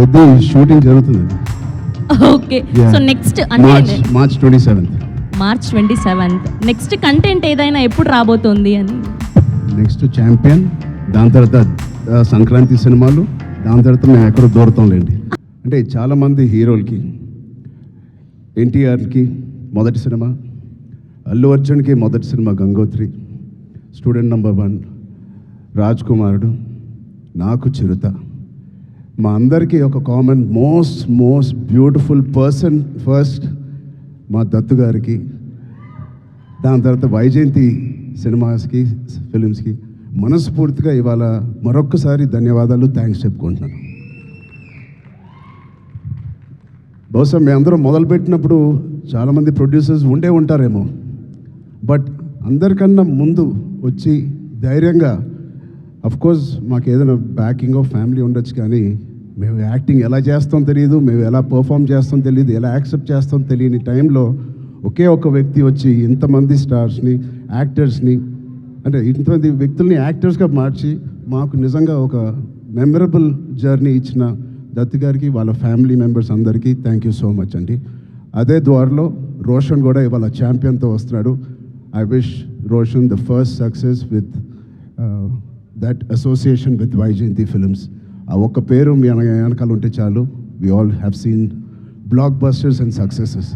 పెద్ద షూటింగ్ జరుగుతుందండి. Okay. So next అంటే March 27th. March 27th next content ఏదైనా ఎప్పుడు రాబోతోంది అని? నెక్స్ట్ ఛాంపియన్, దాని తర్వాత సంక్రాంతి సినిమాలు, దాని తర్వాత మేము ఎక్కడో దూరతాంలేండి. అంటే చాలామంది హీరోలకి, ఎన్టీఆర్కి మొదటి సినిమా, అల్లు అర్జున్కి మొదటి cinema Gangotri, student number 1, Raj కుమారుడు, నాకు చిరుత. మా అందరికీ ఒక common most beautiful person first మా దత్తు గారికి, దాని తర్వాత వైజయంతి సినిమాస్కి, ఫిలిమ్స్కి మనస్ఫూర్తిగా ఇవాళ మరొక్కసారి ధన్యవాదాలు, థ్యాంక్స్ చెప్పుకుంటున్నాను. బహుశా మేమందరం మొదలుపెట్టినప్పుడు చాలామంది ప్రొడ్యూసర్స్ ఉండే ఉంటారేమో, బట్ అందరికన్నా ముందు వచ్చి ధైర్యంగా, అఫ్కోర్స్ మాకు ఏదైనా బ్యాకింగ్ ఆఫ్ ఫ్యామిలీ ఉండొచ్చు, కానీ మేము యాక్టింగ్ ఎలా చేస్తాం తెలియదు, మేము ఎలా పర్ఫామ్ చేస్తాం తెలియదు, ఎలా యాక్సెప్ట్ చేస్తాం తెలియని టైంలో ఒకే ఒక వ్యక్తి వచ్చి ఇంతమంది స్టార్స్ని, యాక్టర్స్ని, అంటే ఇంతమంది వ్యక్తుల్ని యాక్టర్స్గా మార్చి మాకు నిజంగా ఒక మెమరబుల్ జర్నీ ఇచ్చిన దత్తు గారికి, వాళ్ళ ఫ్యామిలీ మెంబర్స్ అందరికీ థ్యాంక్ యూ సో మచ్ అండి. అదే ద్వారలో రోషన్ కూడా ఇవాళ ఛాంపియన్తో వస్తున్నాడు. I wish Roshan the first success with that association with Vyjayanthi films. ఆ ఒక్క పేరు మీ వెనకాల ఉంటే చాలు, we all have seen blockbusters and successes.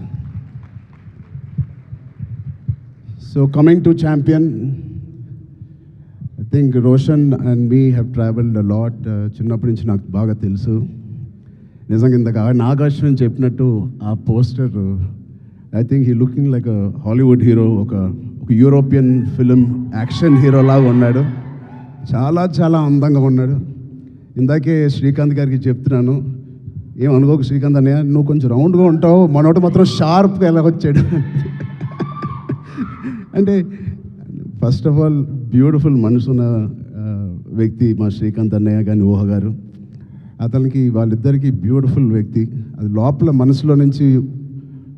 So coming to champion, I think Roshan and me have travelled a lot. చిన్నప్పటి నుంచి నాకు బాగా తెలుసు. నిజంగా ఇందాక నాగార్జున చెప్పినట్టు ఆ poster, I think he looking like a Hollywood hero, ఒక యూరోపియన్ ఫిలిం యాక్షన్ హీరో లాగా ఉన్నాడు. చాలా అందంగా ఉన్నాడు. ఇందాకే శ్రీకాంత్ గారికి చెప్తున్నాను, ఏమనుకోకు శ్రీకాంత్ అన్నయ్య, నువ్వు కొంచెం రౌండ్గా ఉంటావు, మనోడు మాత్రం షార్ప్గా ఎలా వచ్చాడు. అంటే ఫస్ట్ ఆఫ్ ఆల్ బ్యూటిఫుల్ మనసున్న వ్యక్తి మా శ్రీకాంత్ అన్నయ్య కానీ ఊహ గారు. అతనికి వాళ్ళిద్దరికీ బ్యూటిఫుల్ వ్యక్తి, అది లోపల మనసులో నుంచి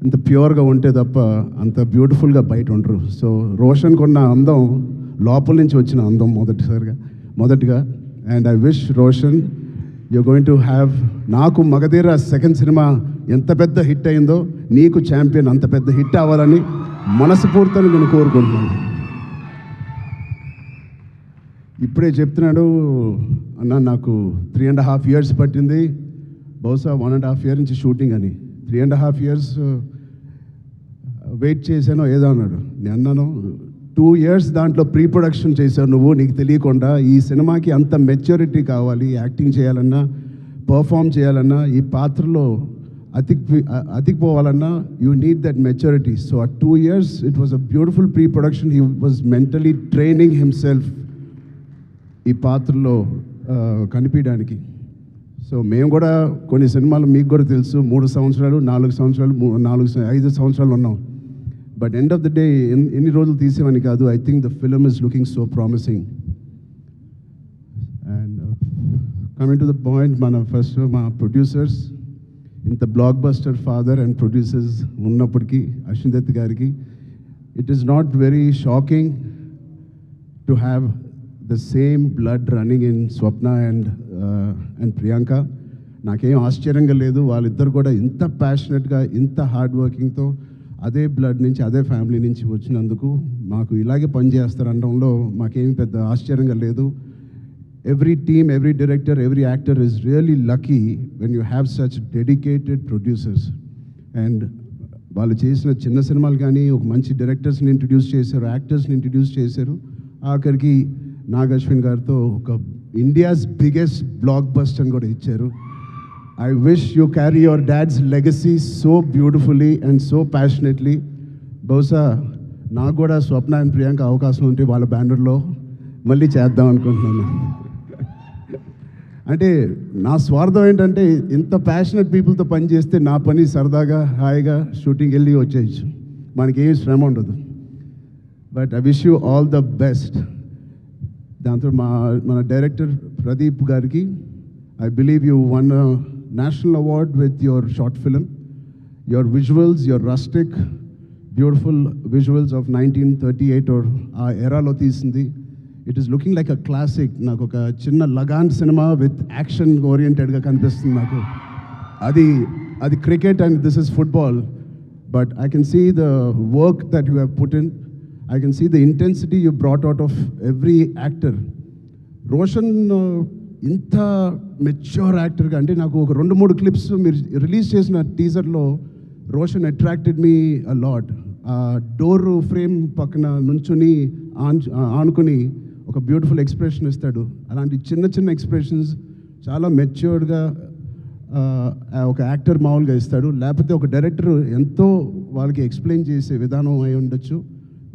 ఇంత ప్యూర్గా ఉంటే తప్ప అంత బ్యూటిఫుల్గా బయట ఉండరు. సో రోషన్కి ఉన్న అందం లోపల నుంచి వచ్చిన అందం మొదటిగా. And I wish Roshan you going to have, నాకు మగధీర సెకండ్ సినిమా ఎంత పెద్ద హిట్ అయిందో నీకు ఛాంపియన్ అంత పెద్ద హిట్ అవ్వాలని మనస్ఫూర్తిగా నేను కోరుకుంటున్నాను. ఇప్పుడే చెప్తున్నాడు అన్న, నాకు 3.5 years పట్టింది, బహుశా 1.5 year నుంచి షూటింగ్ అని. 3.5 years వెయిట్ చేశానో ఏదో అన్నాడు. నేను అన్నాను 2 years దాంట్లో ప్రీ ప్రొడక్షన్ చేశావు నువ్వు, నీకు తెలియకుండా. ఈ సినిమాకి అంత మెచ్యూరిటీ కావాలి, యాక్టింగ్ చేయాలన్నా, పర్ఫామ్ చేయాలన్నా, ఈ పాత్రలో అతికిపోవాలన్నా you need that maturity. So ఆ 2 years it was a beautiful pre production. He was mentally training himself ఈ పాత్రలో కనిపించడానికి. సో మేము కూడా కొన్ని సినిమాలు మీకు కూడా తెలుసు, 3 సంవత్సరాలు 4 సంవత్సరాలు 5 సంవత్సరాలు ఉన్నాం. But end of the day ఎన్ని రోజులు తీసేవని కాదు. I think the film is looking so promising. And coming to the point, మా ప్రొడ్యూసర్స్, ఇంత block buster father and producers ఉన్నప్పటికీ అశ్విన్ దత్ గారికి it is not very shocking to have the same blood running in Swapna and Priyanka. నాకేం ఆశ్చర్యంగా లేదు, వాళ్ళిద్దరు కూడా ఇంత ప్యాషనెట్గా, ఇంత హార్డ్ వర్కింగ్తో అదే బ్లడ్ నుంచి, అదే ఫ్యామిలీ నుంచి వచ్చినందుకు మాకు ఇలాగే పనిచేస్తారనడంలో మాకేం పెద్ద ఆశ్చర్యంగా లేదు. Every team, every director, every actor is really lucky when you have such dedicated producers. And వాళ్ళు చేసిన చిన్న సినిమాలు కానీ ఒక మంచి డైరెక్టర్స్ని ఇంట్రడ్యూస్ చేశారు, యాక్టర్స్ని ఇంట్రడ్యూస్ చేశారు. ఆఖరికి నాగశ్విన్ గారితో ఒక ఇండియాస్ బిగ్గెస్ట్ బ్లాక్ బస్టర్ అని కూడా ఇచ్చారు. I wish you carry your dad's legacy so beautifully and so passionately. బహుశా నాకు కూడా స్వప్న అండ్ ప్రియాంక అవకాశం ఉంటే వాళ్ళ బ్యానర్లో మళ్ళీ చేద్దాం అనుకుంటున్నాను. అంటే నా స్వార్థం ఏంటంటే ఇంత ప్యాషనెట్ పీపుల్తో పనిచేస్తే నా పని సరదాగా హాయిగా షూటింగ్ వెళ్ళి వచ్చేయచ్చు, మనకేం శ్రమ ఉండదు. But I wish you all the best. దాంతో మన డైరెక్టర్ ప్రదీప్ గారికి, I believe you won national award with your short film. Your visuals, your rustic beautiful visuals of 1938 ఆ ఎరాలో తీసింది. It is looking like a classic. నాకు ఒక చిన్న Lagaan cinema with action ఓరియంటెడ్గా కనిపిస్తుంది నాకు. అది cricket and this is football. But I can see the work that you have put in. I can see the intensity you brought out of every actor. Roshan ఇంత mature యాక్టర్గా, అంటే నాకు ఒక 2-3 clips మీరు రిలీజ్ చేసిన టీజర్లో Roshan attracted me a lot. ఆ door frame పక్కన నుంచుని ఆనుకుని ఒక బ్యూటిఫుల్ ఎక్స్ప్రెషన్ ఇస్తాడు. అలాంటి చిన్న చిన్న ఎక్స్ప్రెషన్స్ చాలా మెచ్యూర్డ్గా ఒక యాక్టర్ మామూలుగా ఇస్తాడు. లేకపోతే ఒక డైరెక్టర్ ఎంతో వాళ్ళకి ఎక్స్ప్లెయిన్ చేసే విధానం అయి ఉండొచ్చు.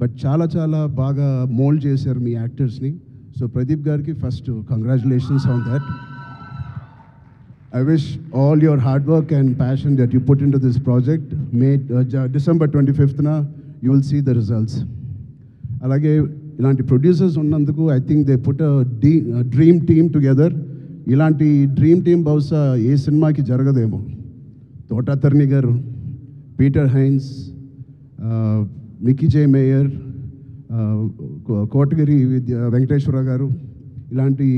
బట్ చాలా చాలా బాగా మోల్డ్ చేశారు మీ యాక్టర్స్ని. సో ప్రదీప్ గారికి first congratulations on that. I wish all your hard work and passion that you put into this project, December 25th na you will see the results. Alage ilanti producers unnanduku I think they put a dream team together. Ilanti dream team bausa ee cinema ki jaragademo. Tota Tarni garu, Peter Hines, Mickey J. Mayer, Kotagiri with Venkateshwara garu, ilanti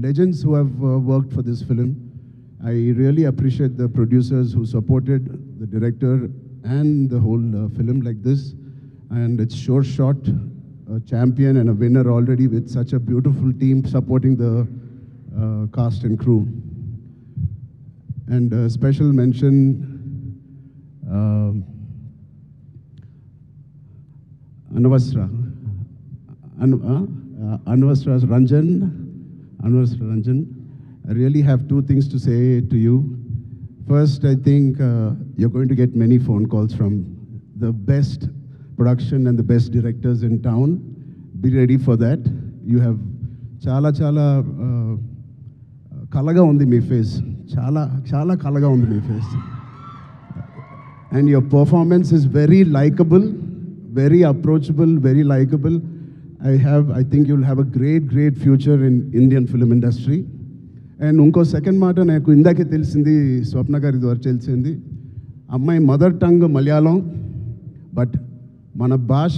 legends who have worked for this film. I really appreciate the producers who supported the director and the whole film like this. And it's sure shot, a champion and a winner already with such a beautiful team supporting the cast and crew. And special mention, Anvasra Ranjan. I really have 2 things to say to you. First, I think you're going to get many phone calls from the best production and the best directors in town. Be ready for that. You have chala kalaga undi mee face. Chala kalaga undi mee face. And your performance is very likable, very approachable, very likable. I think you'll have a great future in Indian film industry. And ఇంకో second మాట నాకు ఇందాకే తెలిసింది, స్వప్న గారి ద్వారా తెలిసింది. అమ్మాయి mother tongue Malayalam, but మన భాష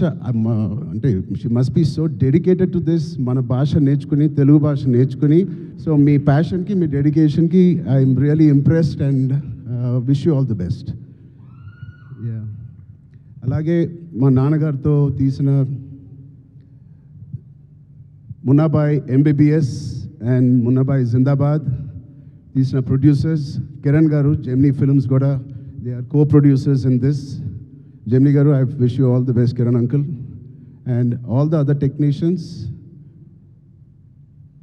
అంటే she must be so dedicated to this. మన భాష నేర్చుకుని, తెలుగు భాష నేర్చుకుని, సో మీ ప్యాషన్కి, మీ డెడికేషన్కి I'm really impressed and wish you all the best. అలాగే మా నాన్నగారితో తీసిన Munnabhai MBBS and Munnabai Zindabad. These are producers. Kiran Garu, Gemini Films Goda, they are co-producers in this. Gemini Garu, I wish you all the best, Kiran uncle. And all the other technicians,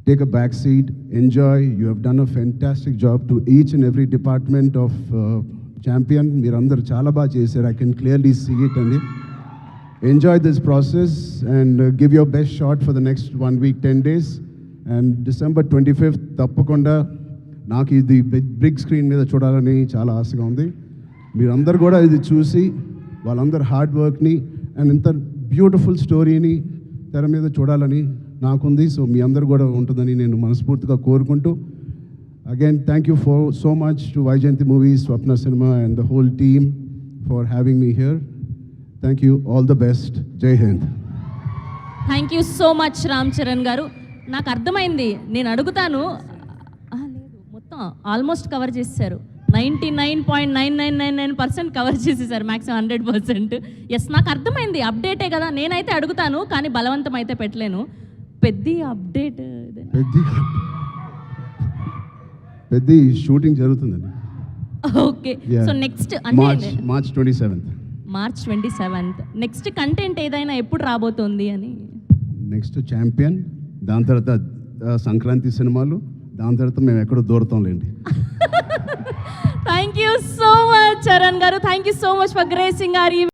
take a back seat, enjoy. You have done a fantastic job to each and every department of Champion. Mirandar chala ba chesaru. I can clearly see it. And enjoy this process and give your best shot for the next 1 week, 10 days. And December 25th తప్పకుండా నాకు ఇది big screen మీద చూడాలని చాలా ఆశగా ఉంది. మీరందరూ కూడా ఇది చూసి వాళ్ళందరూ హార్డ్ వర్క్ని అండ్ ఇంత బ్యూటిఫుల్ స్టోరీని తెర మీద చూడాలని నాకుంది. సో మీ అందరు కూడా ఉంటుందని నేను మనస్ఫూర్తిగా కోరుకుంటూ, again thank you for so much to Vyjayanthi movies, Swapna cinema and the whole team for having me here. Thank you, all the best, Jai Hind. Thank you so much Ram Charan garu. నాకు అర్థమైంది, నేను అడుగుతాను. లేదు, మొత్తం ఆల్మోస్ట్ కవర్ చేసేసారు. 99.9999% కవర్ చేసేసారు, మ్యాక్సిమం 100%. ఎస్, నాకు అర్థమైంది, అప్డేటే కదా. నేనైతే అడుగుతాను కానీ బలవంతం అయితే పెట్టలేను. పెద్ద అప్డేట్, పెద్ద షూటింగ్ జరుగుతుందండి. ఓకే, సో నెక్స్ట్ అంటే March 27th. March 27th. Next content ఏదైనా ఎప్పుడు రాబోతోంది అని? నెక్స్ట్ ఛాంపియన్, దాని తర్వాత సంక్రాంతి సినిమాలు, దాని తర్వాత మేము ఎక్కడో దూరతాంలేండి. Thank you so much Charan garu. Thank you so much for gracing are